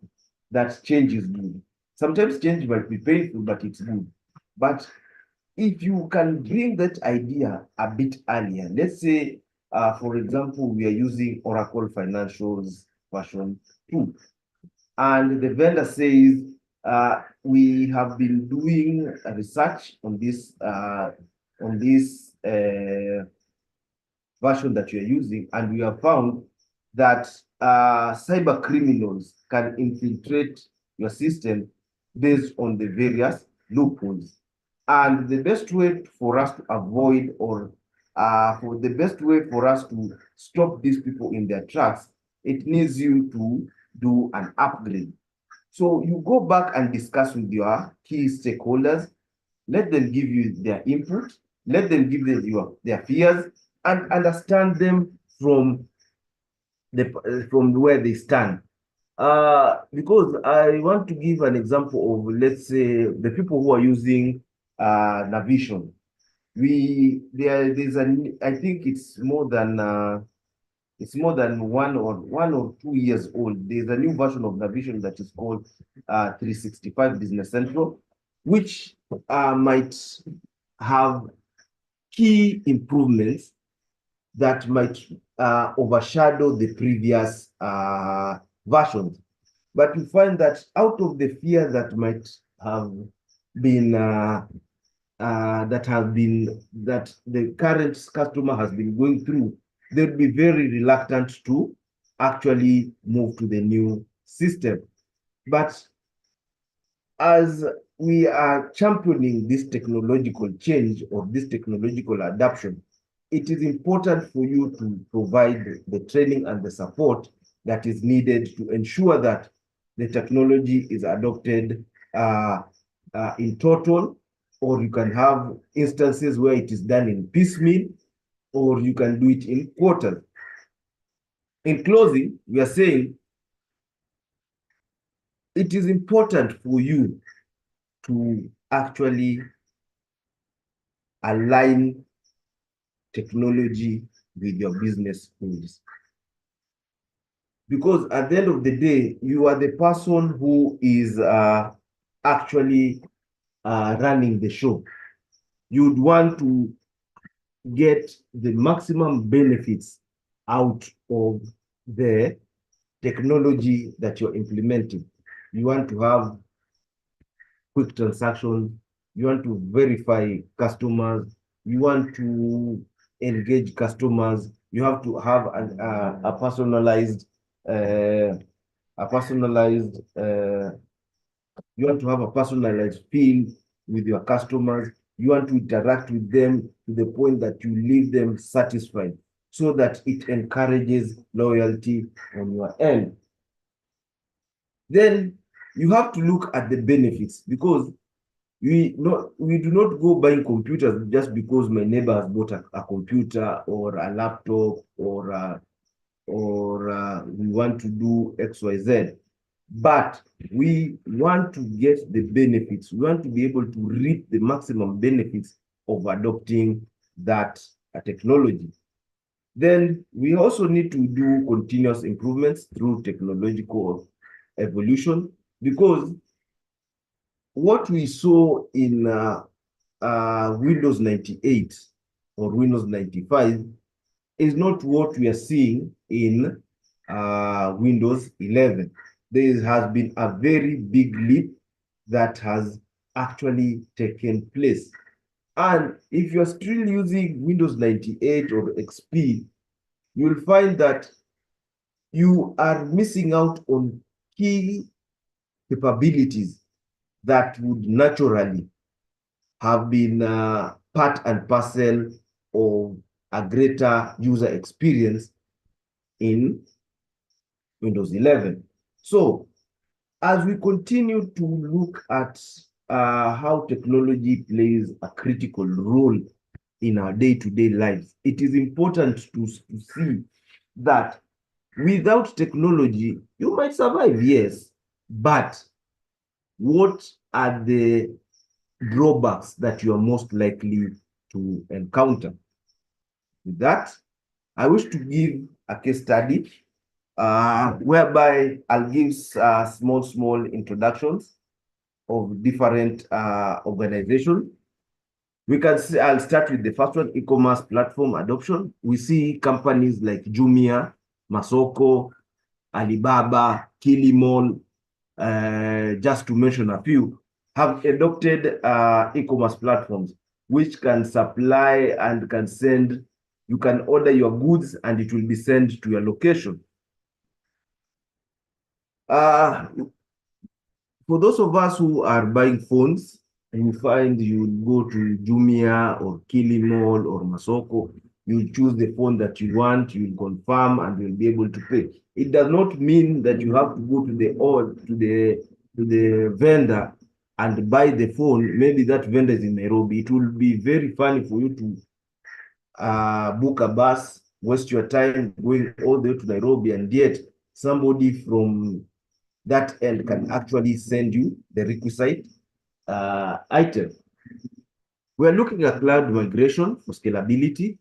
that change is good. Sometimes change might be painful, but it's good. But if you can bring that idea a bit earlier, let's say, for example, we are using Oracle Financials version 2, and the vendor says, we have been doing research on this version that you're using, and we have found that cyber criminals can infiltrate your system based on the various loopholes. And the best way for us to avoid, or for the best way for us to stop these people in their tracks, it needs you to do an upgrade. So you go back and discuss with your key stakeholders, let them give you their input, let them give them their fears, and understand them from where they stand. Because I want to give an example of, let's say, the people who are using Navision. There's I think it's more than 1 or 2 years old. There's a new version of Navision that is called 365 Business Central, which might have key improvements that might overshadow the previous versions. But you find that out of the fear that might have been that the current customer has been going through, they'll be very reluctant to actually move to the new system. But as we are championing this technological change or this technological adoption, it is important for you to provide the training and the support that is needed to ensure that the technology is adopted in total, or you can have instances where it is done in piecemeal, or you can do it in quarters. In closing, we are saying it is important for you to actually align technology with your business goals. Because at the end of the day, you are the person who is actually running the show. You'd want to get the maximum benefits out of the technology that you're implementing. You want to have quick transactions, you want to verify customers, you want to engage customers, you have to have a personalized, uh, a personalized, you want to have a personalized feel with your customers. You want to interact with them to the point that you leave them satisfied so that it encourages loyalty on your end. Then you have to look at the benefits, because we do not go buying computers just because my neighbor has bought a computer or a laptop, or we want to do XYZ. But we want to get the benefits. We want to be able to reap the maximum benefits of adopting that technology. Then we also need to do continuous improvements through technological evolution, because what we saw in Windows 98 or Windows 95 is not what we are seeing in Windows 11. There has been a very big leap that has actually taken place. And if you're still using Windows 98 or XP, you'll find that you are missing out on key capabilities that would naturally have been part and parcel of a greater user experience in Windows 11. So as we continue to look at how technology plays a critical role in our day-to-day lives, it is important to see that without technology, you might survive, yes, but what are the drawbacks that you are most likely to encounter? With that, I wish to give a case study whereby I'll give small introductions of different organizations. We can see, I'll start with the first one, e-commerce platform adoption. We see companies like Jumia, Masoko, Alibaba, Kilimall, just to mention a few, have adopted e-commerce platforms which can supply and can send, you can order your goods and it will be sent to your location. For those of us who are buying phones, you find you go to Jumia or Kilimall or Masoko, you choose the phone that you want, you confirm, and you'll be able to pay. It does not mean that you have to go to the vendor and buy the phone. Maybe that vendor is in Nairobi. It will be very funny for you to book a bus, waste your time going all the way to Nairobi, and yet somebody from that end can actually send you the requisite item. We're looking at cloud migration for scalability,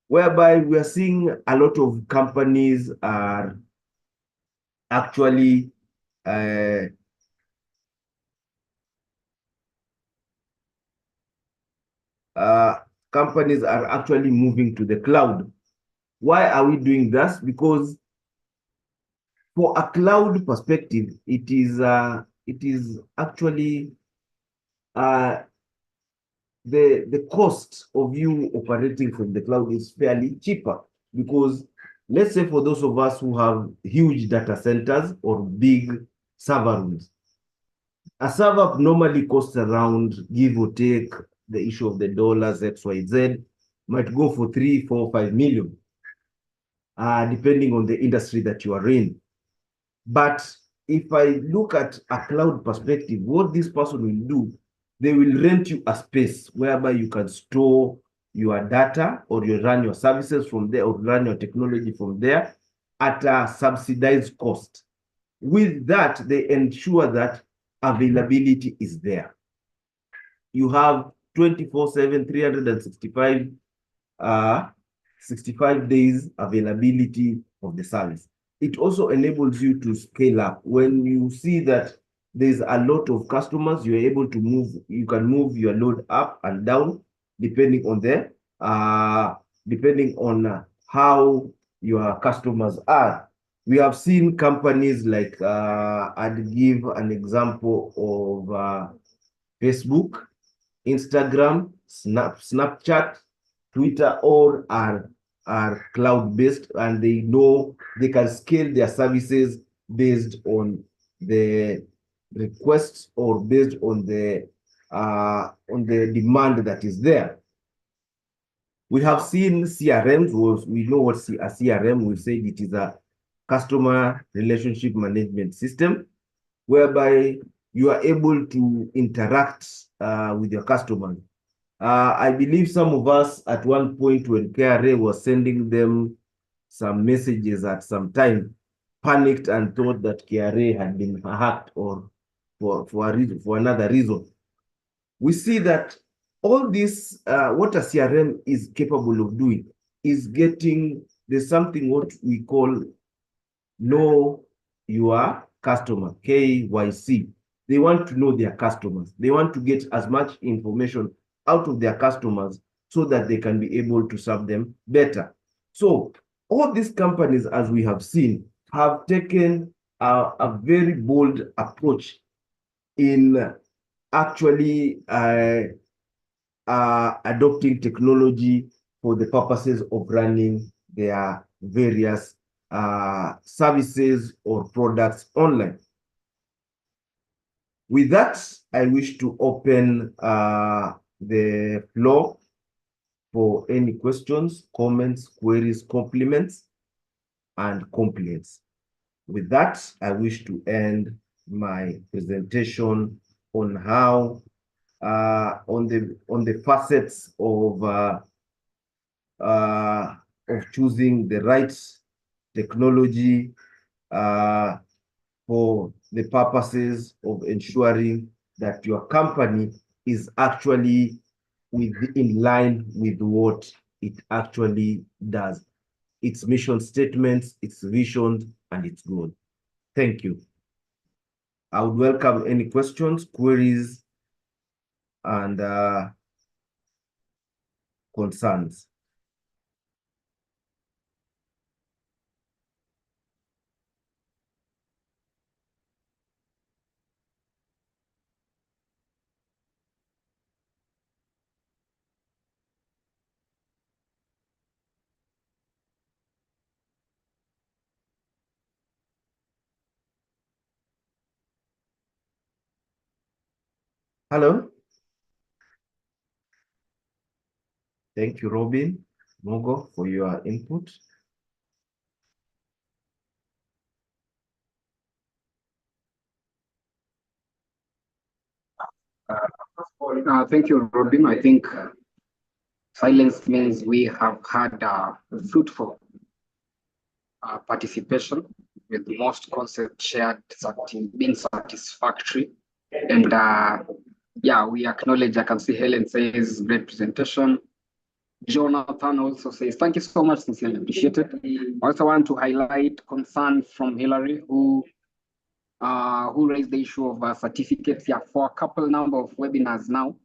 whereby we are seeing a lot of companies are actually moving to the cloud. Why are we doing this? Because for a cloud perspective, it is actually the cost of you operating from the cloud is fairly cheaper, because let's say for those of us who have huge data centers or big server rooms, a server normally costs around, give or take, the issue of the dollars, XYZ, might go for 3, 4, 5 million, depending on the industry that you are in. But if I look at a cloud perspective, what this person will do, they will rent you a space whereby you can store your data, or you run your services from there, or run your technology from there at a subsidized cost. With that, they ensure that availability is there. You have 24/7, 365 65 days availability of the service. It also enables you to scale up. When you see that there's a lot of customers, you're able to move, you can move your load up and down depending on how your customers are. We have seen companies like, I'd give an example of Facebook, Instagram, Snapchat, Twitter, all are cloud-based, and they know they can scale their services based on the requests or based on the demand that is there. We have seen CRMs. We know what a CRM. We said it is a customer relationship management system, whereby you are able to interact with your customers. I believe some of us at one point when KRA was sending them some messages at some time, panicked and thought that KRA had been hacked or for another reason. We see that all this, what a CRM is capable of doing is there's something what we call know your customer, KYC. They want to know their customers. They want to get as much information out of their customers so that they can be able to serve them better. So all these companies, as we have seen, have taken a very bold approach in actually adopting technology for the purposes of running their various services or products online. With that, I wish to open the floor for any questions, comments, queries, compliments, and complaints. With that, I wish to end my presentation on how on the facets of choosing the right technology for the purposes of ensuring that your company is actually in line with what it actually does, its mission statements, its vision, and its goal. Thank you. I would welcome any questions, queries, and concerns. Hello. Thank you, Robin Mogo, for your input. Thank you, Robin. I think silence means we have had fruitful participation with most concepts shared being satisfactory. And yeah, we acknowledge, I can see Helen says great presentation. Jonathan also says, thank you so much, sincerely appreciated. I also want to highlight concern from Hillary, who raised the issue of certificates. Yeah, for a number of webinars now,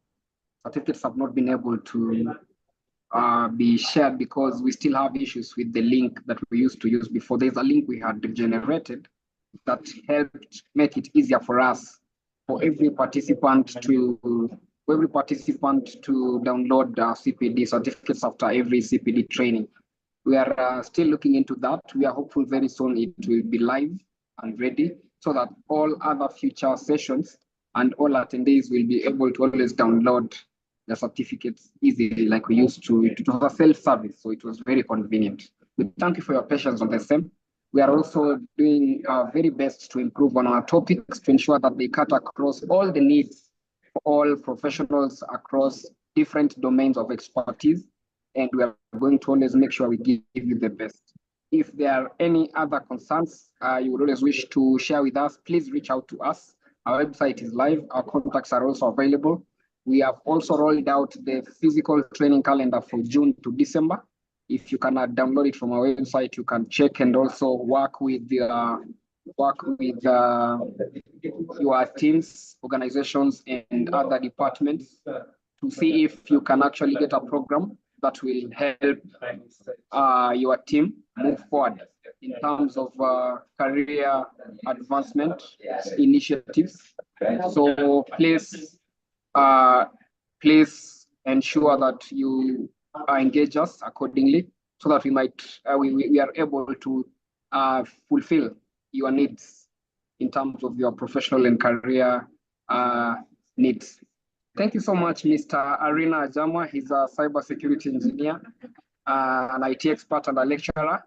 certificates have not been able to be shared because we still have issues with the link that we used to use before. There's a link we had generated that helped make it easier for us, for every participant to download CPD certificates after every CPD training. We are still looking into that. We are hopeful very soon it will be live and ready so that all other future sessions and all attendees will be able to always download the certificates easily like we used to. It was a self-service, so it was very convenient. We thank you for your patience on the same. We are also doing our very best to improve on our topics to ensure that they cut across all the needs for all professionals across different domains of expertise. And we are going to always make sure we give you the best. If there are any other concerns you would always wish to share with us, please reach out to us. Our website is live. Our contacts are also available. We have also rolled out the physical training calendar for June to December. If you cannot download it from our website, you can check and also work with your teams, organizations, and other departments to see if you can actually get a program that will help your team move forward in terms of career advancement initiatives. So please ensure that you engage us accordingly so that we are able to fulfill your needs in terms of your professional and career needs. Thank you so much, Mr. Arina Ajamwa. He's a cybersecurity engineer, an IT expert and a lecturer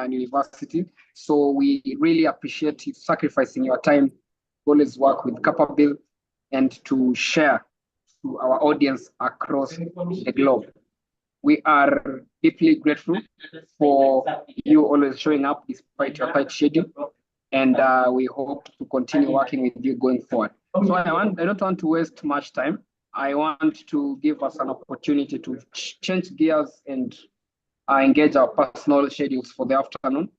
in university. So we really appreciate you sacrificing your time to always work with Capable and to share to our audience across the globe. We are deeply grateful for you always showing up despite your tight schedule, and we hope to continue working with you going forward. So I don't want to waste much time. I want to give us an opportunity to change gears and engage our personal schedules for the afternoon.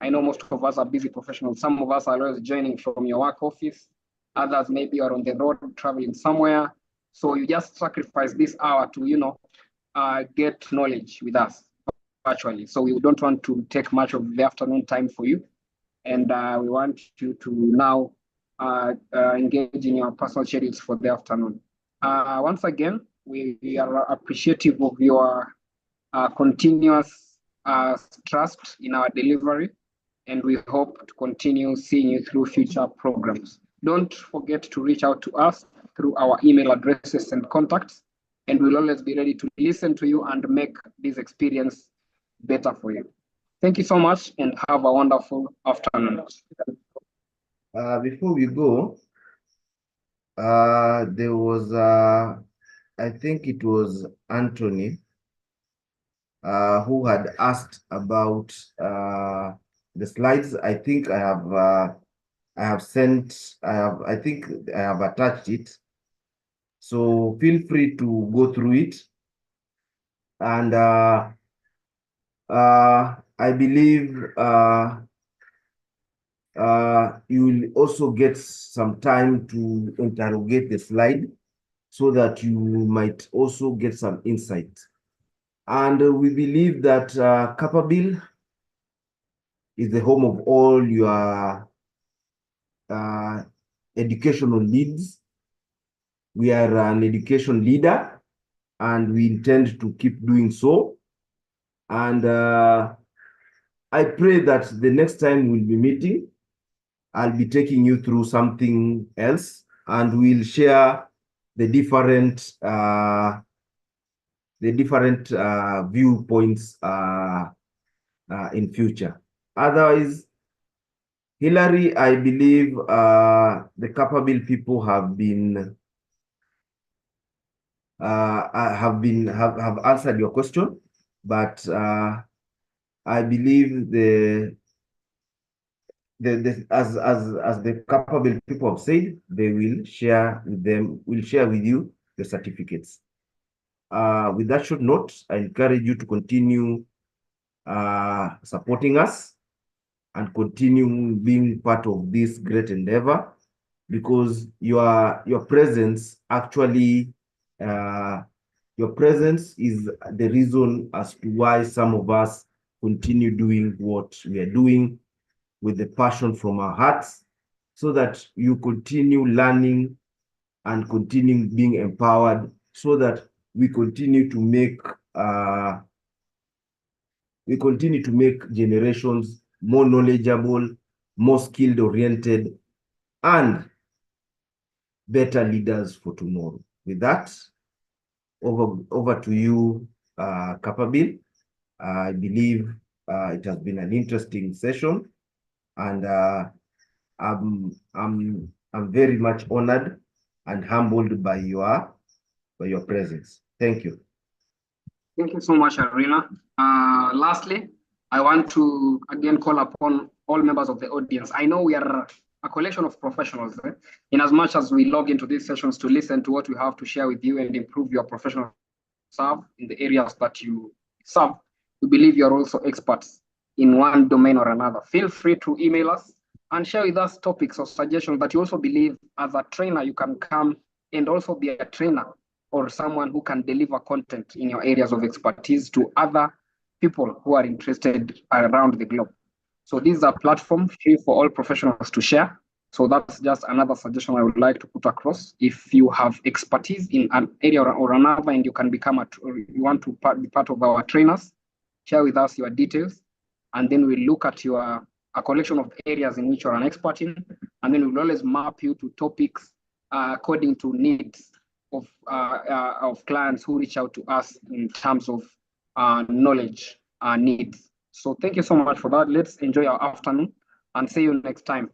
I know most of us are busy professionals. Some of us are always joining from your work office. Others maybe are on the road traveling somewhere. So you just sacrifice this hour to, get knowledge with us virtually. So we don't want to take much of the afternoon time for you. And we want you to now engage in your personal schedules for the afternoon. Once again, we are appreciative of your continuous trust in our delivery, and we hope to continue seeing you through future programs. Don't forget to reach out to us through our email addresses and contacts, and we'll always be ready to listen to you and make this experience better for you. Thank you so much and have a wonderful afternoon. Before we go, there was, I think it was Anthony, who had asked about the slides. I think I have sent, I think I have attached it. So feel free to go through it. And I believe you will also get some time to interrogate the slide so that you might also get some insight. And we believe that Capable is the home of all your educational needs. We are an education leader, and we intend to keep doing so. And I pray that the next time we'll be meeting, I'll be taking you through something else, and we'll share the different viewpoints in future. Otherwise, Hillary, I believe the Capable people have answered your question, but I believe as the Capable people have said, they will share with you the certificates. With that short note, I encourage you to continue supporting us and continue being part of this great endeavor, because your presence actually your presence is the reason as to why some of us continue doing what we are doing with the passion from our hearts, so that you continue learning and continue being empowered, so that we continue to make generations more knowledgeable, more skilled oriented, and better leaders for tomorrow. With that, over to you, Capable. I believe it has been an interesting session, and I'm very much honored and humbled by your presence. Thank you. Thank you so much, Arina. Lastly, I want to again call upon all members of the audience. I know we are a collection of professionals, in as much as we log into these sessions to listen to what we have to share with you and improve your professional serve in the areas that you serve. We believe you're also experts in one domain or another. Feel free to email us and share with us topics or suggestions that you also believe as a trainer you can come and also be a trainer or someone who can deliver content in your areas of expertise to other people who are interested around the globe. So this is a platform free for all professionals to share. So that's just another suggestion I would like to put across. If you have expertise in an area or another, and you can become or you want to be part of our trainers, share with us your details, and then we look at a collection of areas in which you're an expert in, and then we'll always map you to topics according to needs of clients who reach out to us in terms of knowledge needs. So thank you so much for that. Let's enjoy our afternoon and see you next time.